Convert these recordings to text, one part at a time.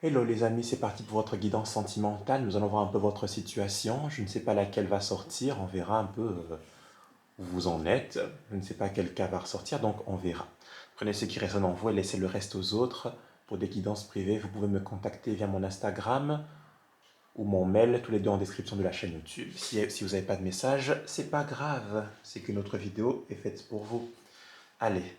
Hello les amis, c'est parti pour votre guidance sentimentale. Nous allons voir un peu votre situation. Je ne sais pas laquelle va sortir. On verra un peu où vous en êtes. Je ne sais pas quel cas va ressortir, donc on verra. Prenez ce qui résonne en vous et laissez le reste aux autres. Pour des guidances privées, vous pouvez me contacter via mon Instagram ou mon mail, tous les deux en description de la chaîne YouTube. Si vous n'avez pas de message, c'est pas grave. C'est qu'une autre vidéo est faite pour vous. Allez,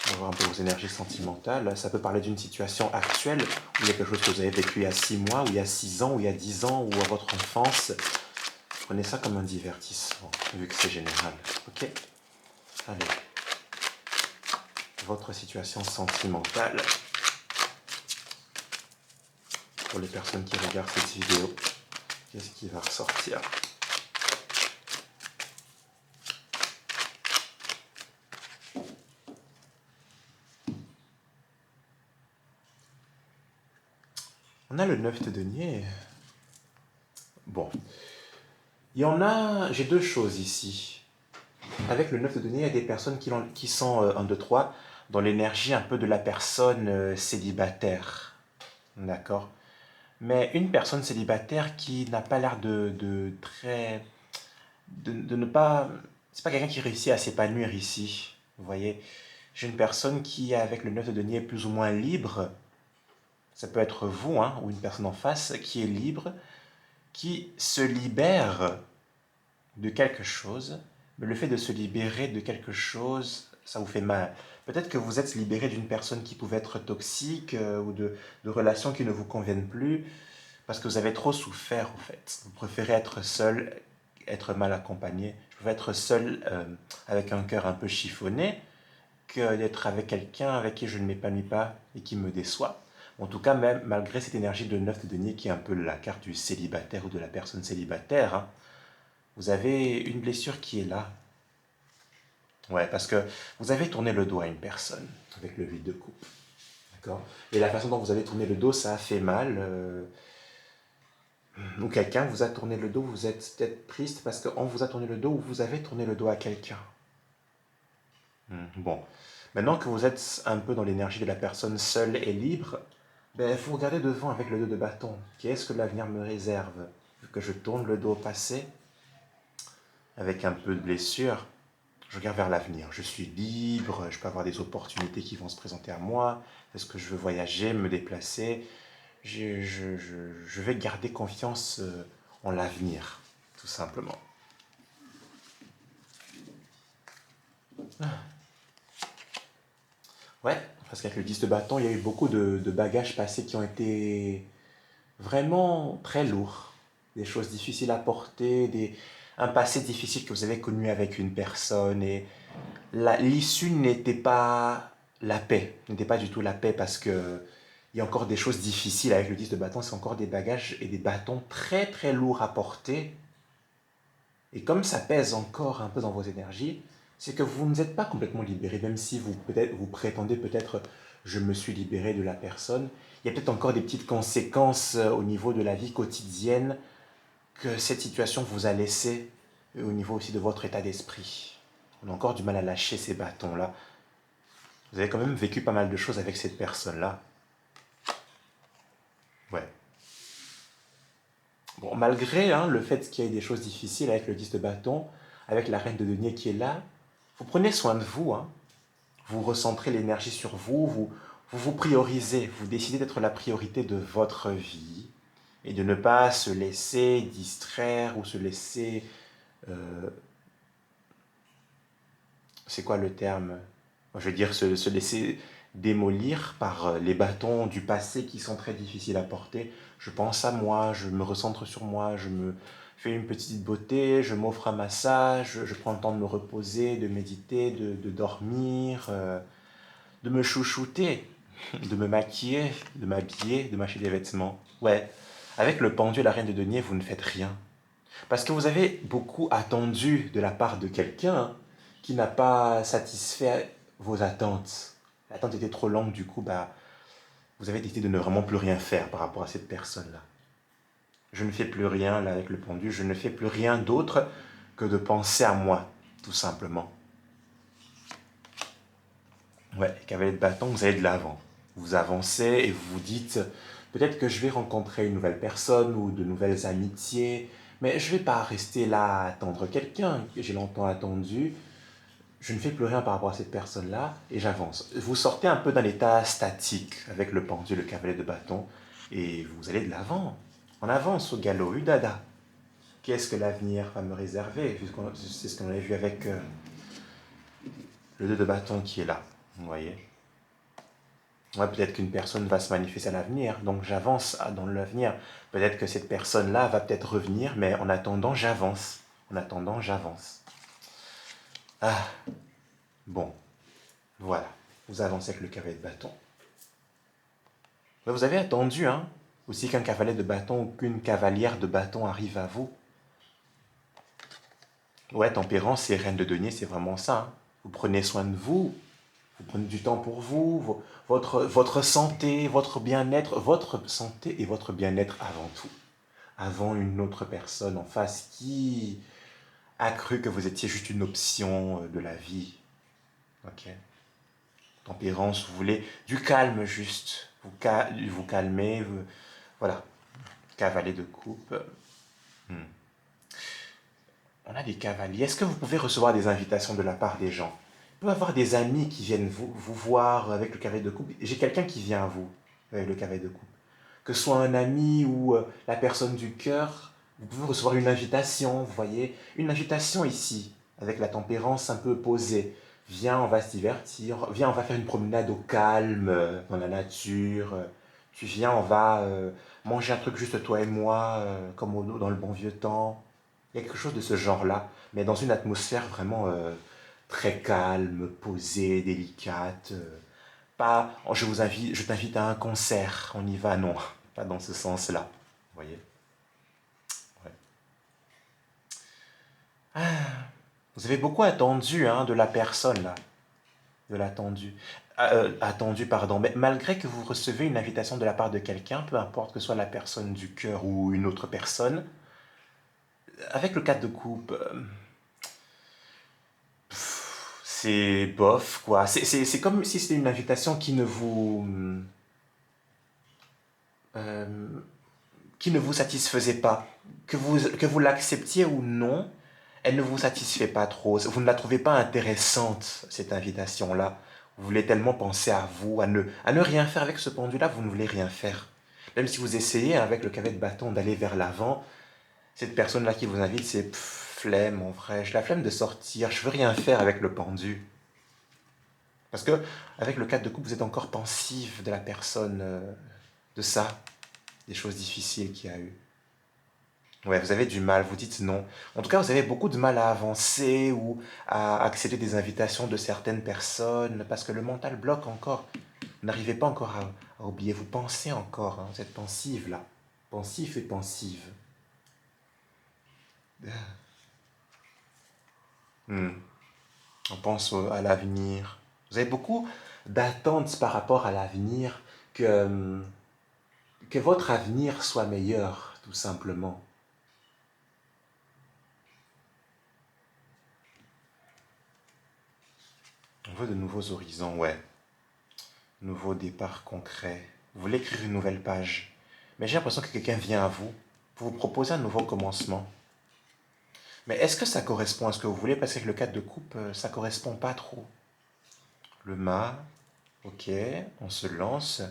on va voir un peu vos énergies sentimentales. Ça peut parler d'une situation actuelle, ou il y a quelque chose que vous avez vécu il y a 6 mois, ou il y a 6 ans, ou il y a 10 ans, ou à votre enfance. Prenez ça comme un divertissement, vu que c'est général. Ok? Allez. Votre situation sentimentale. Pour les personnes qui regardent cette vidéo, qu'est-ce qui va ressortir? On a le 9 de denier. Bon. Il y en a... J'ai deux choses ici. Avec le 9 de denier, il y a des personnes qui sont, 1, 2, 3, dans l'énergie un peu de la personne célibataire. D'accord? Mais une personne célibataire qui n'a pas l'air de très... de ne pas... C'est pas quelqu'un qui réussit à s'épanouir ici. Vous voyez? J'ai une personne qui, avec le 9 de denier, est plus ou moins libre. Ça peut être vous, hein, ou une personne en face, qui est libre, qui se libère de quelque chose, mais le fait de se libérer de quelque chose, ça vous fait mal. Peut-être que vous êtes libéré d'une personne qui pouvait être toxique ou de relations qui ne vous conviennent plus parce que vous avez trop souffert en fait. Vous préférez être seul, être mal accompagné. Je préfère être seul avec un cœur un peu chiffonné que d'être avec quelqu'un avec qui je ne m'épanouis pas et qui me déçoit. En tout cas, même malgré cette énergie de 9 de denier qui est un peu la carte du célibataire ou de la personne célibataire, hein, vous avez une blessure qui est là. Ouais, parce que vous avez tourné le dos à une personne avec le vide de coupe. D'accord? Et la façon dont vous avez tourné le dos, ça a fait mal. Ou quelqu'un vous a tourné le dos, vous êtes peut-être triste parce qu'on vous a tourné le dos ou vous avez tourné le dos à quelqu'un. Bon. Maintenant que vous êtes un peu dans l'énergie de la personne seule et libre, ben, vous regardez devant avec le dos de bâton. Qu'est-ce que l'avenir me réserve? Vu que je tourne le dos au passé, avec un peu de blessure, je regarde vers l'avenir. Je suis libre, je peux avoir des opportunités qui vont se présenter à moi. Est-ce que je veux voyager, me déplacer? Je vais garder confiance en l'avenir, tout simplement. Ouais, parce qu'avec le 10 de bâton, il y a eu beaucoup de bagages passés qui ont été vraiment très lourds. Des choses difficiles à porter, un passé difficile que vous avez connu avec une personne. Et l'issue n'était pas la paix, n'était pas du tout la paix parce que il y a encore des choses difficiles avec le 10 de bâton, c'est encore des bagages et des bâtons très très lourds à porter. Et comme ça pèse encore un peu dans vos énergies, c'est que vous ne êtes pas complètement libéré, même si vous prétendez peut-être je me suis libéré de la personne. Il y a peut-être encore des petites conséquences au niveau de la vie quotidienne que cette situation vous a laissé, et au niveau aussi de votre état d'esprit. On a encore du mal à lâcher ces bâtons-là. Vous avez quand même vécu pas mal de choses avec cette personne-là. Ouais. Bon, malgré hein, le fait qu'il y ait des choses difficiles avec le 10 de bâton, avec la reine de denier qui est là, vous prenez soin de vous. Hein. Vous recentrez l'énergie sur vous, vous priorisez, vous décidez d'être la priorité de votre vie et de ne pas se laisser distraire ou se laisser... c'est quoi le terme? Je veux dire se laisser démolir par les bâtons du passé qui sont très difficiles à porter. Je pense à moi, je me recentre sur moi, je me fais une petite beauté, je m'offre un massage, je prends le temps de me reposer, de méditer, de dormir, de me chouchouter, de me maquiller, de m'habiller, de m'acheter des vêtements. Ouais, avec le pendu et la reine de denier, vous ne faites rien. Parce que vous avez beaucoup attendu de la part de quelqu'un qui n'a pas satisfait vos attentes. L'attente était trop longue, du coup, bah, vous avez décidé de ne vraiment plus rien faire par rapport à cette personne-là. Je ne fais plus rien là avec le pendu, je ne fais plus rien d'autre que de penser à moi, tout simplement. Ouais, et qu'avec le bâton, vous allez de l'avant. Vous avancez et vous vous dites, peut-être que je vais rencontrer une nouvelle personne ou de nouvelles amitiés, mais je ne vais pas rester là à attendre quelqu'un que j'ai longtemps attendu. Je ne fais plus rien par rapport à cette personne-là et j'avance. Vous sortez un peu d'un état statique avec le pendu, le cavalier de bâton, et vous allez de l'avant. En avance au galop, Udada. Qu'est-ce que l'avenir va me réserver? C'est ce qu'on avait vu avec le 2 de bâton qui est là. Vous voyez? Ouais, peut-être qu'une personne va se manifester à l'avenir, donc j'avance dans l'avenir. Peut-être que cette personne-là va peut-être revenir, mais en attendant, j'avance. En attendant, j'avance. Ah, bon, voilà. Vous avancez avec le cavalier de bâton. Mais vous avez attendu, hein, aussi qu'un cavalier de bâton ou qu'une cavalière de bâton arrive à vous. Ouais, tempérance et reine de denier, c'est vraiment ça, hein. Vous prenez soin de vous, vous prenez du temps pour vous, votre santé, votre bien-être, votre santé et votre bien-être avant tout. Avant une autre personne en face qui a cru que vous étiez juste une option de la vie. Ok. Tempérance, vous voulez du calme juste. Vous calmez, voilà. Cavalier de coupe. Hmm. On a des cavaliers. Est-ce que vous pouvez recevoir des invitations de la part des gens? Vous pouvez avoir des amis qui viennent vous voir avec le cavalier de coupe. J'ai quelqu'un qui vient à vous avec le cavalier de coupe. Que ce soit un ami ou la personne du cœur, vous pouvez recevoir une invitation, vous voyez. Une invitation ici, avec la tempérance un peu posée. Viens, on va se divertir. Viens, on va faire une promenade au calme, dans la nature. Tu viens, on va manger un truc juste toi et moi, comme dans le bon vieux temps. Il y a quelque chose de ce genre-là, mais dans une atmosphère vraiment très calme, posée, délicate. Pas, oh, je t'invite à un concert, on y va, non, pas dans ce sens-là. Vous voyez? Ouais. Vous avez beaucoup attendu hein, de la personne, là. De l'attendu. Attendu, pardon. Mais malgré que vous recevez une invitation de la part de quelqu'un, peu importe que ce soit la personne du cœur ou une autre personne, avec le 4 de coupe, c'est bof, quoi. C'est comme si c'était une invitation euh, qui ne vous satisfaisait pas. Que vous l'acceptiez ou non, elle ne vous satisfait pas trop. Vous ne la trouvez pas intéressante, cette invitation-là. Vous voulez tellement penser à vous, à ne rien faire avec ce pendu-là, vous ne voulez rien faire. Même si vous essayez avec le cavalier de bâton d'aller vers l'avant, cette personne-là qui vous invite, c'est flemme, mon frère. J'ai la flemme de sortir, je veux rien faire avec le pendu. Parce que avec le 4 de coupe, vous êtes encore pensif de la personne, de ça, des choses difficiles qu'il y a eu. Ouais, vous avez du mal, vous dites non. En tout cas, vous avez beaucoup de mal à avancer ou à accepter des invitations de certaines personnes parce que le mental bloque encore. Vous n'arrivez pas encore à oublier, vous pensez encore, hein, vous êtes pensive là. Pensif et pensive. Hmm. On pense à l'avenir. Vous avez beaucoup d'attentes par rapport à l'avenir, que votre avenir soit meilleur, tout simplement. On veut de nouveaux horizons, ouais. Nouveau départ concret. Vous voulez écrire une nouvelle page. Mais j'ai l'impression que quelqu'un vient à vous pour vous proposer un nouveau commencement. Mais est-ce que ça correspond à ce que vous voulez? Parce que le 4 de coupe, ça correspond pas trop. Le mât, ok, on se lance.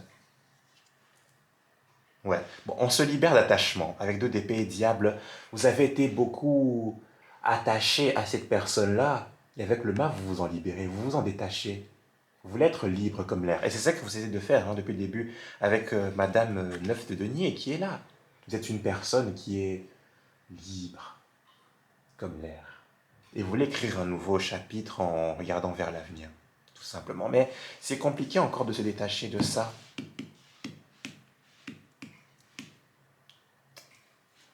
Ouais, bon, on se libère d'attachement. Avec deux d'épée et diable, vous avez été beaucoup attaché à cette personne-là. Et avec le mât, vous vous en libérez, vous vous en détachez. Vous voulez être libre comme l'air. Et c'est ça que vous essayez de faire hein, depuis le début avec Madame Neuf de Denier qui est là. Vous êtes une personne qui est libre comme l'air. Et vous voulez écrire un nouveau chapitre en regardant vers l'avenir, tout simplement. Mais c'est compliqué encore de se détacher de ça.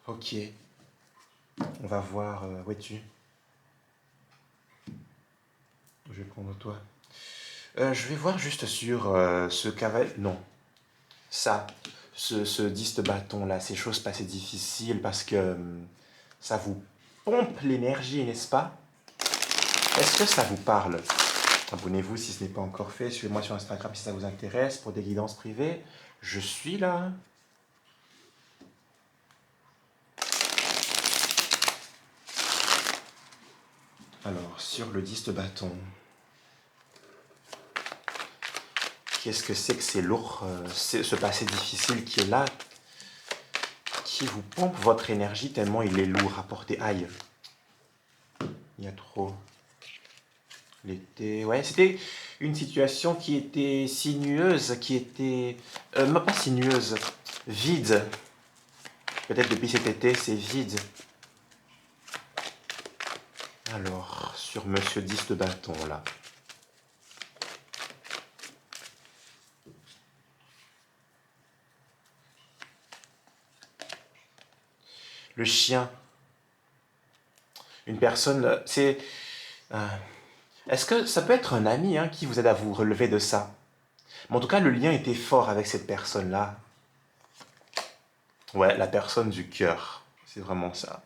Ok, on va voir. Où es-tu? Je vais prendre toi. Je vais voir juste sur ce cavalier. Non, ça. Ce 10 de bâton là, ces choses passées difficiles parce que ça vous pompe l'énergie, n'est-ce pas? Est-ce que ça vous parle? Abonnez-vous si ce n'est pas encore fait. Suivez-moi sur Instagram si ça vous intéresse pour des guidances privées. Je suis là. Alors, sur le 10 de bâton, qu'est-ce que c'est lourd, ce passé difficile qui est là, qui vous pompe votre énergie tellement il est lourd à porter. Aïe, il y a trop. L'été, ouais, c'était une situation qui était sinueuse, qui était, pas sinueuse, vide. Peut-être depuis cet été, c'est vide. Alors, sur Monsieur 10 de bâton, là. Le chien. Une personne, c'est... est-ce que ça peut être un ami qui vous aide à vous relever de ça? Mais en tout cas, le lien était fort avec cette personne-là. Ouais, la personne du cœur. C'est vraiment ça.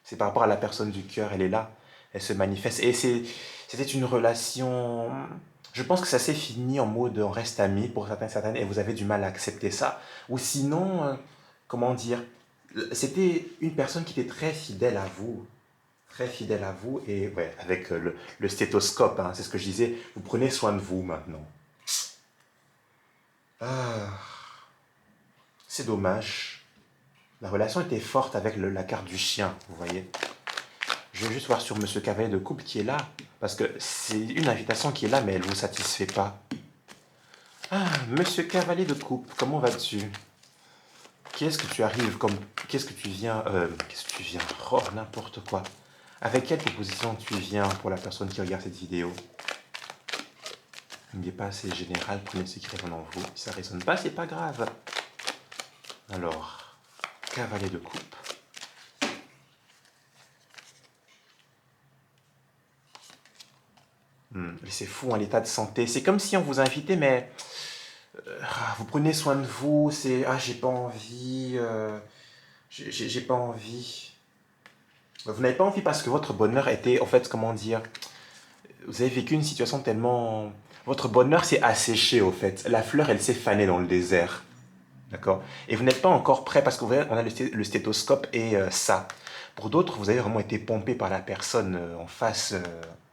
C'est par rapport à la personne du cœur, elle est là. Elle se manifeste. Et c'était une relation... Je pense que ça s'est fini en mode on reste amis pour certains, certaines, et vous avez du mal à accepter ça. Ou sinon, comment dire, c'était une personne qui était très fidèle à vous. Très fidèle à vous, et ouais, avec le stéthoscope, c'est ce que je disais, vous prenez soin de vous maintenant. Ah, c'est dommage. La relation était forte avec la carte du chien, vous voyez. Je vais juste voir sur Monsieur Cavalier de Coupe qui est là. Parce que c'est une invitation qui est là, mais elle ne vous satisfait pas. Ah, Monsieur Cavalier de Coupe, comment vas-tu? Qu'est-ce que tu arrives comme... Qu'est-ce que tu viens... Qu'est-ce que tu viens? Oh, n'importe quoi. Avec quelle proposition tu viens pour la personne qui regarde cette vidéo? Il n'est pas assez général, prenez ce qui résonne en vous. Si ça ne résonne pas, c'est pas grave. Alors, Cavalier de Coupe. C'est fou, l'état de santé. C'est comme si on vous invitait, mais vous prenez soin de vous. C'est j'ai pas envie. J'ai pas envie. Vous n'avez pas envie parce que votre bonheur était, en fait, comment dire, vous avez vécu une situation tellement... Votre bonheur s'est asséché, au fait. La fleur, elle s'est fanée dans le désert. D'accord? Et vous n'êtes pas encore prêt parce qu'on a le stéthoscope et ça. Pour d'autres, vous avez vraiment été pompé par la personne en face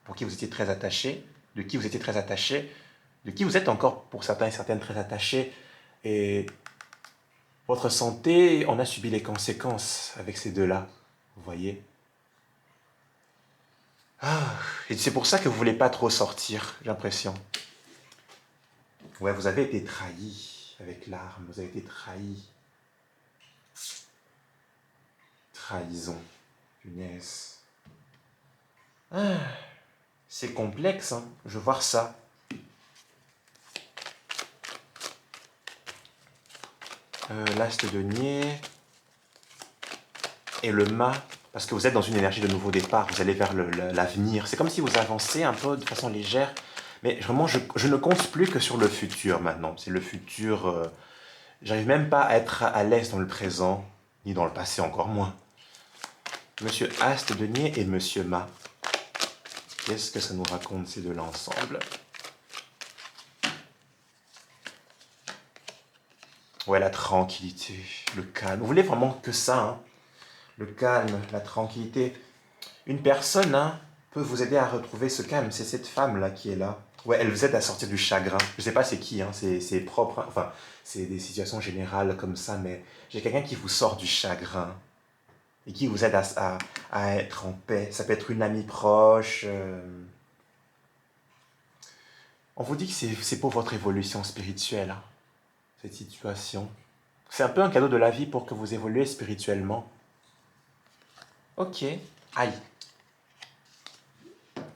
pour qui vous étiez très attaché, de qui vous étiez très attaché, de qui vous êtes encore pour certains et certaines très attachés. Et votre santé, on a subi les conséquences avec ces deux-là. Vous voyez? Et c'est pour ça que vous voulez pas trop sortir, j'ai l'impression. Ouais, vous avez été trahi avec l'arme, vous avez été trahi. Trahison. Punaise. C'est complexe, je veux voir ça. L'as de denier et le mât, parce que vous êtes dans une énergie de nouveau départ, vous allez vers l'avenir. C'est comme si vous avancez un peu de façon légère, mais vraiment, je ne compte plus que sur le futur maintenant. C'est le futur. J'arrive même pas à être à l'aise dans le présent, ni dans le passé encore moins. Monsieur As de denier et Monsieur mât. Qu'est-ce que ça nous raconte ces deux-là ensemble? Ouais, la tranquillité, le calme. Vous voulez vraiment que ça, le calme, la tranquillité. Une personne peut vous aider à retrouver ce calme. C'est cette femme-là qui est là. Ouais, elle vous aide à sortir du chagrin. Je sais pas c'est qui, c'est propre. Enfin, c'est des situations générales comme ça, mais j'ai quelqu'un qui vous sort du chagrin et qui vous aide à être en paix. Ça peut être une amie proche. On vous dit que c'est pour votre évolution spirituelle, cette situation. C'est un peu un cadeau de la vie pour que vous évoluez spirituellement. Ok. Aïe.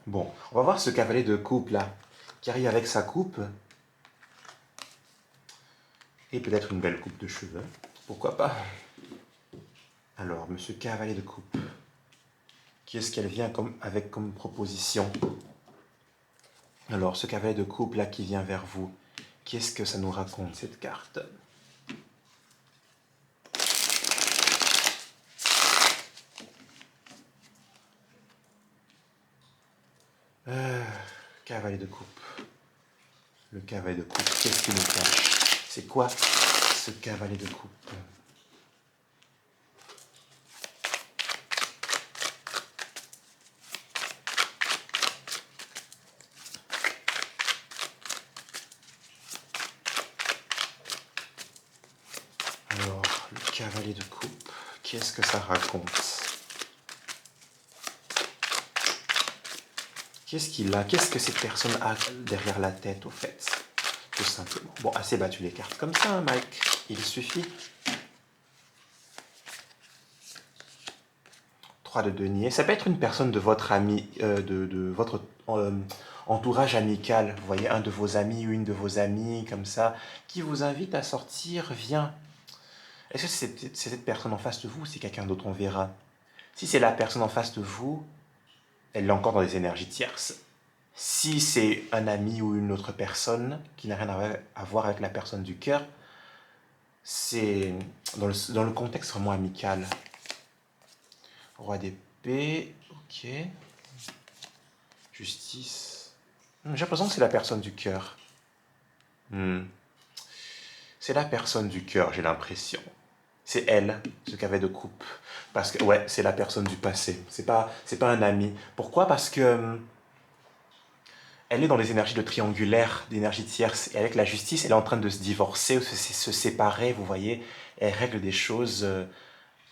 Bon, on va voir ce cavalier de coupe là, qui arrive avec sa coupe. Et peut-être une belle coupe de cheveux. Pourquoi pas? Alors, monsieur cavalier de coupe. Qu'est-ce qu'elle vient avec comme proposition? Alors, ce cavalier de coupe là qui vient vers vous, qu'est-ce que ça nous raconte cette carte? Cavalier de coupe. Le cavalier de coupe, qu'est-ce qu'il nous cache? C'est quoi ce cavalier de coupe? Alors, le cavalier de coupe, qu'est-ce que ça raconte? Qu'est-ce qu'il a? Qu'est-ce que cette personne a derrière la tête, au fait? Tout simplement. Bon, assez battu les cartes comme ça, hein, Mike. Il suffit. 3 de denier. Ça peut être une personne de votre ami, de votre entourage amical. Vous voyez, un de vos amis ou une de vos amies, comme ça, qui vous invite à sortir. Viens. Est-ce que c'est cette personne en face de vous ou c'est quelqu'un d'autre? On verra. Si c'est la personne en face de vous, elle est encore dans des énergies tierces. Si c'est un ami ou une autre personne qui n'a rien à voir avec la personne du cœur, c'est dans le contexte vraiment amical. Roi d'épée, ok. Justice. J'ai l'impression que c'est la personne du cœur. C'est la personne du cœur, j'ai l'impression. C'est elle, ce cavalier de coupe. Parce que, ouais, c'est la personne du passé. C'est pas un ami. Pourquoi? Parce que elle est dans des énergies de triangulaire, d'énergie tierce. Et avec la justice, elle est en train de se divorcer ou se séparer, vous voyez. Elle règle des choses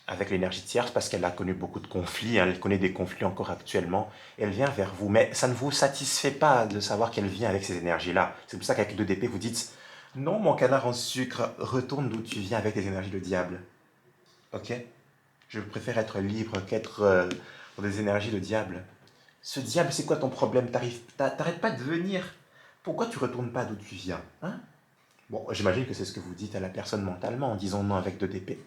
avec l'énergie tierce parce qu'elle a connu beaucoup de conflits. Hein, elle connaît des conflits encore actuellement. Elle vient vers vous. Mais ça ne vous satisfait pas de savoir qu'elle vient avec ces énergies-là. C'est pour ça qu'avec le 2 d'épée, vous dites non, mon canard en sucre, retourne d'où tu viens avec les énergies de diable. Ok? Je préfère être libre qu'être dans des énergies de diable. Ce diable, c'est quoi ton problème? T'arrêtes pas de venir. Pourquoi tu retournes pas d'où tu viens? Hein? Bon, j'imagine que c'est ce que vous dites à la personne mentalement en disant non avec 2 d'épée.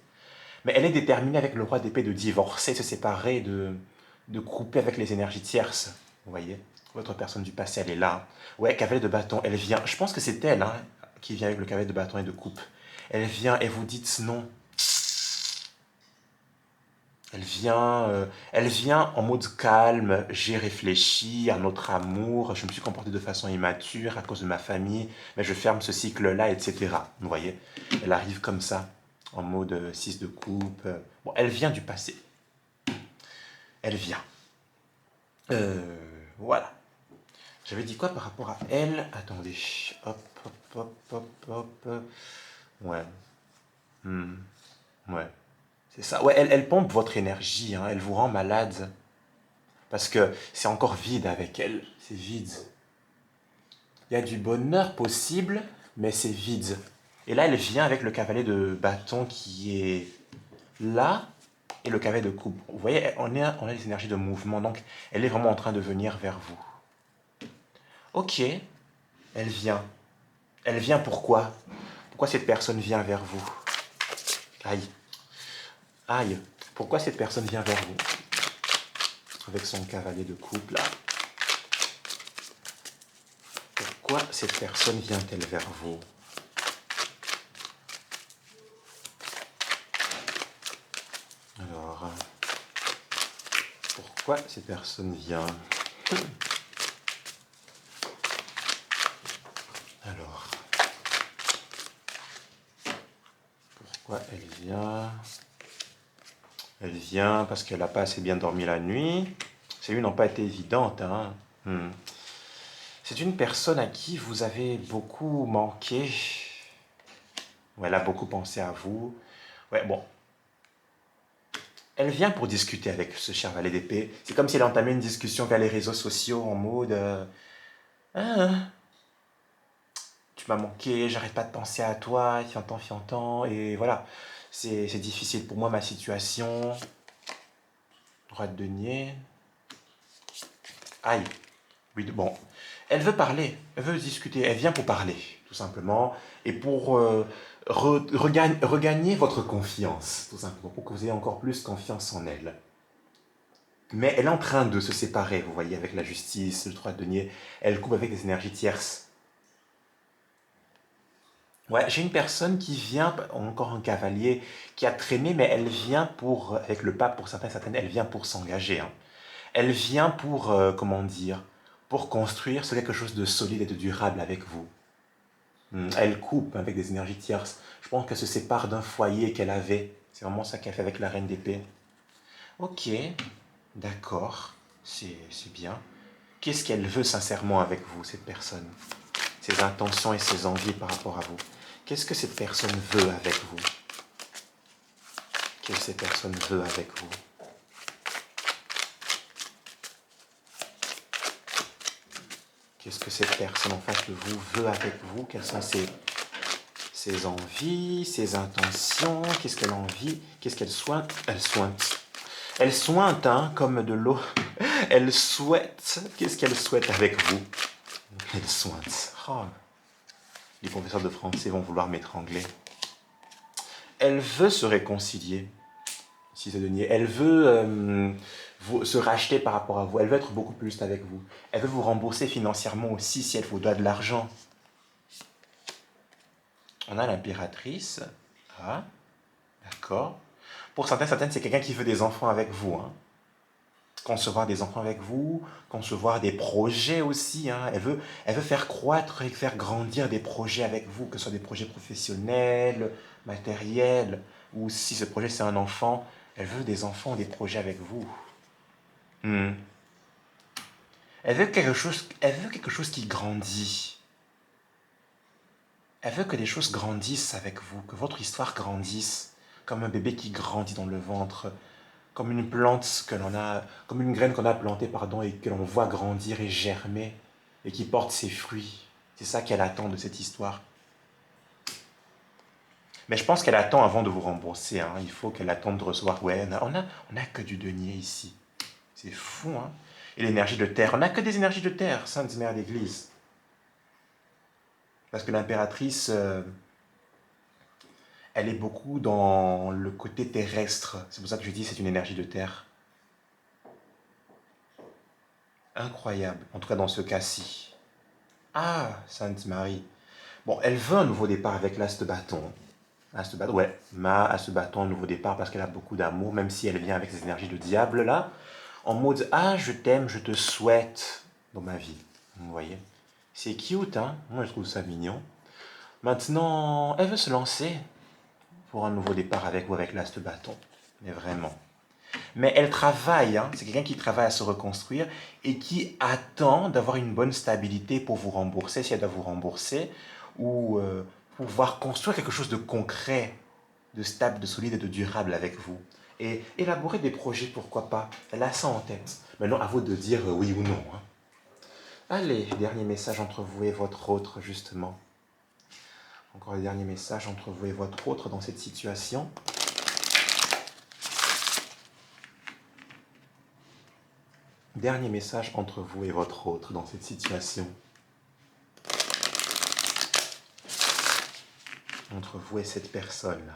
Mais elle est déterminée avec le roi d'épée de divorcer, de se séparer, de couper avec les énergies tierces. Vous voyez? Votre personne du passé, elle est là. Ouais, cavalier de bâton, elle vient. Je pense que c'est elle hein, qui vient avec le cavalier de bâton et de coupe. Elle vient et vous dites non. Elle vient en mode calme, j'ai réfléchi à notre amour, je me suis comporté de façon immature à cause de ma famille, mais je ferme ce cycle-là, etc. Vous voyez? Elle arrive comme ça, en mode 6 de coupe. Bon, elle vient du passé. Elle vient. Voilà. J'avais dit quoi par rapport à elle? Attendez. Hop, hop, hop, hop, hop. Ouais. Hmm. Ouais. C'est ça. Ouais, elle pompe votre énergie, hein. Elle vous rend malade. Parce que c'est encore vide avec elle. C'est vide. Il y a du bonheur possible, mais c'est vide. Et là, elle vient avec le cavalier de bâton qui est là et le cavalier de coupe. Vous voyez, on a des énergies de mouvement, donc elle est vraiment en train de venir vers vous. Ok, elle vient. Elle vient pourquoi? Pourquoi cette personne vient vers vous? Aïe. Aïe. Pourquoi cette personne vient vers vous? Avec son cavalier de coupe, là. Pourquoi cette personne vient-elle vers vous? Alors, pourquoi cette personne vient? Alors, pourquoi elle vient? Elle vient parce qu'elle n'a pas assez bien dormi la nuit. Ces nuits n'ont pas été évidentes, hein. C'est une personne à qui vous avez beaucoup manqué. Ou elle a beaucoup pensé à vous. Ouais, bon. Elle vient pour discuter avec ce cher valet d'épée. C'est comme si elle entamait une discussion vers les réseaux sociaux en mode Ah, tu m'as manqué, j'arrête pas de penser à toi, fiantant, fiantant. Et voilà, c'est difficile pour moi ma situation. Roi de denier. Aïe. Oui, bon. Elle veut parler, elle veut discuter, elle vient pour parler, tout simplement, et pour regagner votre confiance, tout simplement, pour que vous ayez encore plus confiance en elle. Mais elle est en train de se séparer, vous voyez, avec la justice, le 3 de denier, elle coupe avec des énergies tierces. Ouais, j'ai une personne qui vient, encore un cavalier, qui a traîné, mais elle vient pour, avec le pape pour certains, certaines, elle vient pour s'engager. Hein. Elle vient pour, comment dire, pour construire sur quelque chose de solide et de durable avec vous. Elle coupe avec des énergies tierces. Je pense qu'elle se sépare d'un foyer qu'elle avait. C'est vraiment ça qu'elle fait avec la reine d'épée. Ok, d'accord, c'est bien. Qu'est-ce qu'elle veut sincèrement avec vous, cette personne? Ses intentions et ses envies par rapport à vous. Qu'est-ce que cette personne veut avec vous? Qu'est-ce que cette personne veut avec vous? Qu'est-ce que cette personne en face de vous veut avec vous? Quelles sont ses envies, ses intentions? Qu'est-ce qu'elle a envie? Qu'est-ce qu'elle sointe? Elle sointe. Elle sointe, hein, comme de l'eau. Elle souhaite. Qu'est-ce qu'elle souhaite avec vous? Elle sointe. Oh, les professeurs de français vont vouloir m'étrangler. Elle veut se réconcilier, si c'est Denier. Elle veut se racheter par rapport à vous. Elle veut être beaucoup plus avec vous. Elle veut vous rembourser financièrement aussi si elle vous doit de l'argent. On a l'impératrice. Ah, d'accord. Pour certaines, c'est quelqu'un qui veut des enfants avec vous. Hein. Concevoir des enfants avec vous, concevoir des projets aussi. Hein. Elle veut faire croître et faire grandir des projets avec vous, que ce soit des projets professionnels, matériels, ou si ce projet c'est un enfant, elle veut des enfants, des projets avec vous. Hmm. Elle veut quelque chose qui grandit. Elle veut que les choses grandissent avec vous, que votre histoire grandisse, comme un bébé qui grandit dans le ventre, comme une plante que l'on a, comme une graine qu'on a plantée, pardon, et que l'on voit grandir et germer, et qui porte ses fruits. C'est ça qu'elle attend de cette histoire. Mais je pense qu'elle attend avant de vous rembourser. Hein. Il faut qu'elle attende de recevoir. Ouais, on a que du denier ici. C'est fou, hein. Et l'énergie de terre, on n'a que des énergies de terre, Sainte Mère d'Église. Parce que l'impératrice, elle est beaucoup dans le côté terrestre. C'est pour ça que je dis c'est une énergie de terre. Incroyable, en tout cas dans ce cas-ci. Ah, Sainte Marie. Bon, elle veut un nouveau départ avec l'as de bâton. As de bâton, ouais, as de bâton, un nouveau départ parce qu'elle a beaucoup d'amour, même si elle vient avec ses énergies de diable là. En mode, ah, je t'aime, je te souhaite dans ma vie. Vous voyez? C'est cute, hein? Moi, je trouve ça mignon. Maintenant, elle veut se lancer pour un nouveau départ avec vous, avec l'as de bâton. Mais vraiment. Mais elle travaille, hein? C'est quelqu'un qui travaille à se reconstruire et qui attend d'avoir une bonne stabilité pour vous rembourser, si elle doit vous rembourser, ou pouvoir construire quelque chose de concret, de stable, de solide et de durable avec vous. Et élaborer des projets, pourquoi pas. Elle a ça en tête. Maintenant, à vous de dire oui ou non. Hein. Allez, dernier message entre vous et votre autre, justement. Encore le dernier message entre vous et votre autre dans cette situation. Dernier message entre vous et votre autre dans cette situation. Entre vous et cette personne-là.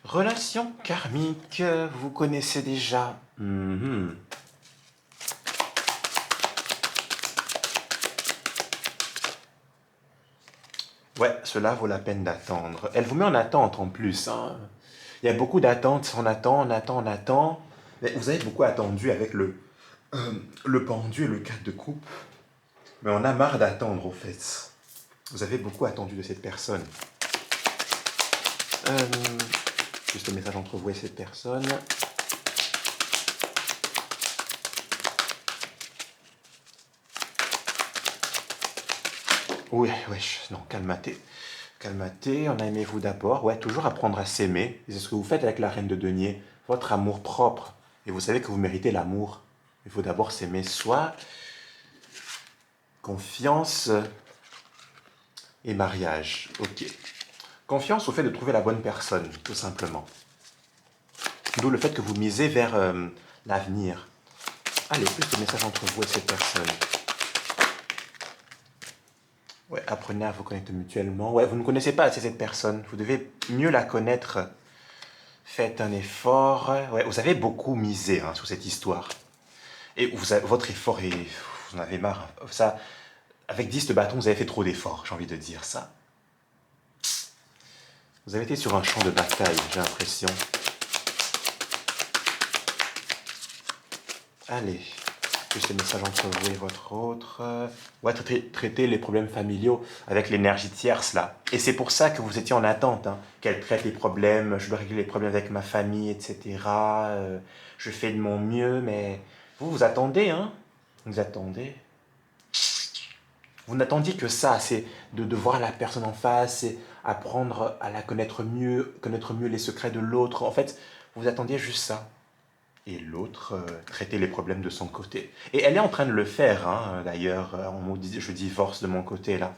Relation karmique, vous connaissez déjà. Ouais, cela vaut la peine d'attendre. Elle vous met en attente en plus. Hein. Il y a beaucoup d'attentes. On attend, on attend, on attend. Mais vous avez beaucoup attendu avec le pendu et le 4 de coupe. Mais on a marre d'attendre, au fait. Vous avez beaucoup attendu de cette personne. Juste un message entre vous et cette personne. Oui, non, calmatez. Calmatez, on a aimé vous d'abord. Ouais, toujours apprendre à s'aimer. C'est ce que vous faites avec la reine de denier. Votre amour propre. Et vous savez que vous méritez l'amour. Il faut d'abord s'aimer soi. Confiance et mariage. Ok. Confiance au fait de trouver la bonne personne, tout simplement. D'où le fait que vous misez vers l'avenir. Allez, plus de messages entre vous et cette personne. Ouais, apprenez à vous connaître mutuellement. Ouais, vous ne connaissez pas assez cette personne. Vous devez mieux la connaître. Faites un effort. Ouais, vous avez beaucoup misé hein, sur cette histoire. Et votre effort est... Vous en avez marre. Ça, avec 10 de bâton, vous avez fait trop d'efforts, j'ai envie de dire ça. Vous avez été sur un champ de bataille, j'ai l'impression. Allez, plus les messages entre vous et votre autre. Ouais, traiter les problèmes familiaux avec l'énergie tierce, là. Et c'est pour ça que vous étiez en attente, hein, qu'elle traite les problèmes, je dois régler les problèmes avec ma famille, etc. Je fais de mon mieux, mais vous attendez, hein. Vous attendez. Vous n'attendiez que ça, c'est de voir la personne en face, c'est apprendre à la connaître mieux les secrets de l'autre. En fait, vous attendiez juste ça. Et l'autre traitait les problèmes de son côté. Et elle est en train de le faire, hein, d'ailleurs. Je divorce de mon côté, là.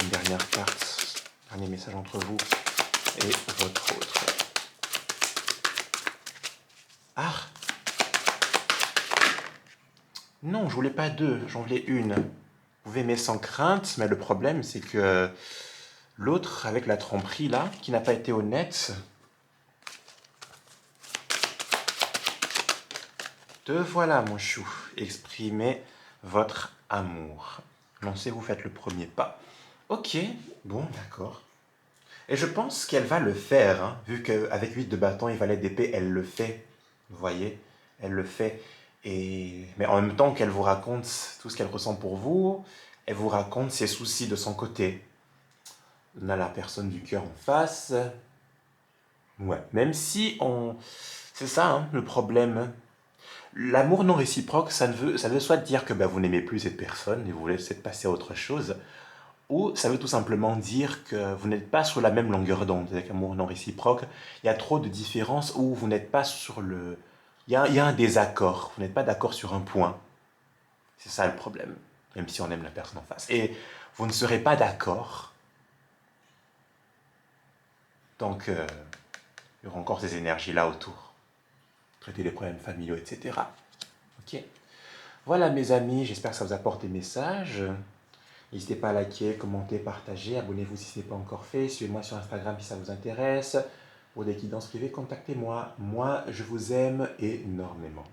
Une dernière carte, dernier message entre vous et votre autre. Ah! Non, je voulais pas deux, j'en voulais une. Vous pouvez aimer sans crainte, mais le problème, c'est que l'autre, avec la tromperie, là, qui n'a pas été honnête, te voilà, mon chou. Exprimez votre amour. Lancez-vous, faites le premier pas. Ok, bon, d'accord. Et je pense qu'elle va le faire, hein, vu qu'avec 8 de bâton et valet d'épée, elle le fait. Vous voyez, elle le fait. Mais en même temps qu'elle vous raconte tout ce qu'elle ressent pour vous, elle vous raconte ses soucis de son côté. On a la personne du cœur en face. Ouais, même si on... C'est ça, hein, le problème. L'amour non réciproque, ça veut soit dire que vous n'aimez plus cette personne et vous voulez peut-être passer à autre chose, ou ça veut tout simplement dire que vous n'êtes pas sur la même longueur d'onde avec l'amour non réciproque. Il y a trop de différences où vous n'êtes pas sur le... il y a un désaccord, vous n'êtes pas d'accord sur un point. C'est ça le problème, même si on aime la personne en face. Et vous ne serez pas d'accord tant qu'il y aura encore ces énergies-là autour. Traiter les problèmes familiaux, etc. Ok. Voilà mes amis, j'espère que ça vous apporte des messages. N'hésitez pas à liker, commenter, partager. Abonnez-vous si ce n'est pas encore fait. Suivez-moi sur Instagram si ça vous intéresse. Pour des guidances privées, contactez-moi. Moi, je vous aime énormément.